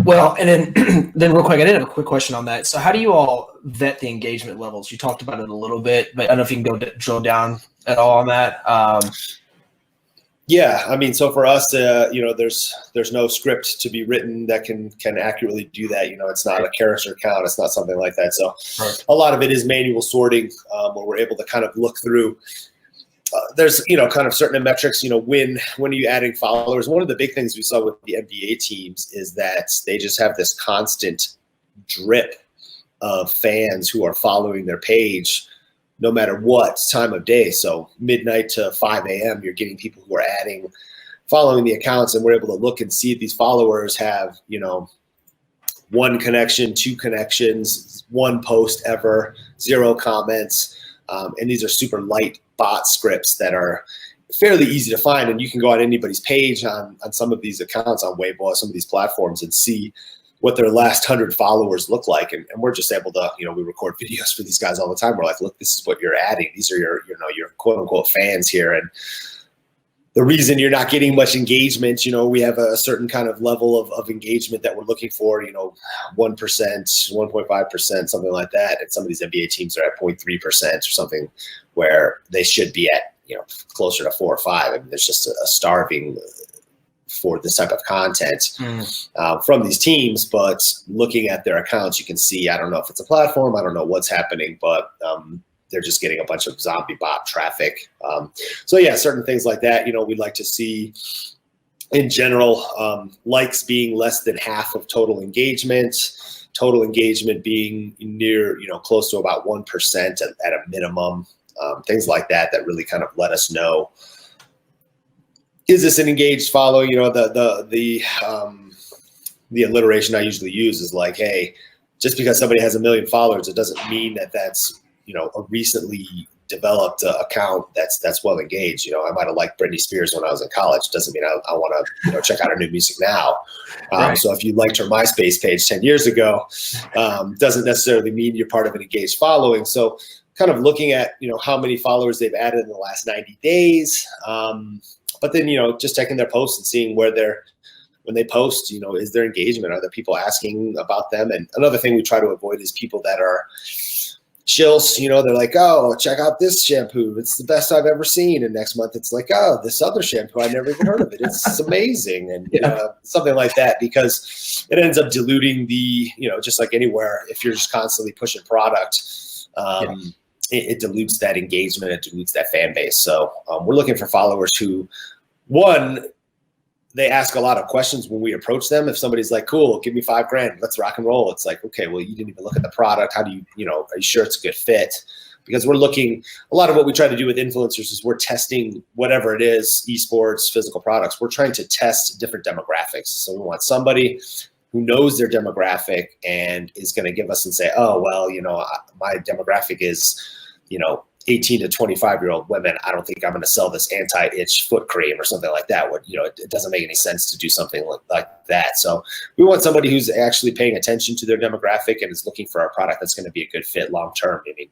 Well, and then then real quick, I did have a quick question on that. So how do you all vet the engagement levels? You talked about it a little bit, but I don't know if you can drill down at all on that. Yeah, I mean, so for us, there's no script to be written that can accurately do that. It's not a character count. It's not something like that. So Right. a lot of it is manual sorting, where we're able to kind of look through. There's kind of certain metrics. When are you adding followers? One of the big things we saw with the NBA teams is that they just have this constant drip of fans who are following their page no matter what time of day. So midnight to 5 a.m., you're getting people who are following the accounts, and we're able to look and see if these followers have, one connection, two connections, one post ever, 0 comments. And these are super light bot scripts that are fairly easy to find. And you can go on anybody's page on some of these accounts on Weibo, some of these platforms, and see what their last 100 followers look like. And we're just able to, we record videos for these guys all the time. We're like, look, this is what you're adding. These are your quote unquote fans here. And the reason you're not getting much engagement, we have a certain kind of level of engagement that we're looking for, 1%, 1.5%, something like that. And some of these NBA teams are at 0.3% or something, where they should be at, closer to 4 or 5. I mean, there's just a starving for this type of content from these teams. But looking at their accounts, you can see, I don't know if it's a platform, I don't know what's happening, but they're just getting a bunch of zombie bot traffic. So yeah, certain things like that, we'd like to see in general, likes being less than half of total engagement being near, close to about 1% at a minimum, things like that really kind of let us know, is this an engaged follow? The alliteration I usually use is like, hey, just because somebody has 1 million followers, it doesn't mean that that's, a recently developed account that's well engaged. I might have liked Britney Spears when I was in college. Doesn't mean I want to check out her new music now. Right. So if you liked her MySpace page 10 years ago, doesn't necessarily mean you're part of an engaged following. So kind of looking at how many followers they've added in the last 90 days, but then just checking their posts and seeing when they post, is there engagement? Are there people asking about them? And another thing we try to avoid is people that are shills, they're like, oh, check out this shampoo. It's the best I've ever seen. And next month it's like, oh, this other shampoo, I never even heard of it. It's amazing. And something like that, because it ends up diluting the, just like anywhere, if you're just constantly pushing product, it dilutes that engagement. It dilutes that fan base. So we're looking for followers who, one, they ask a lot of questions when we approach them. If somebody's like, cool, give me $5,000, let's rock and roll. It's like, okay, well, you didn't even look at the product. How do you, are you sure it's a good fit? Because we're looking, a lot of what we try to do with influencers is we're testing whatever it is, esports, physical products. We're trying to test different demographics. So we want somebody who knows their demographic and is going to give us and say, oh, well, my demographic is, 18 to 25-year-old women. I don't think I'm going to sell this anti-itch foot cream or something like that. It doesn't make any sense to do something like that. So we want somebody who's actually paying attention to their demographic and is looking for a product that's going to be a good fit long-term. I mean,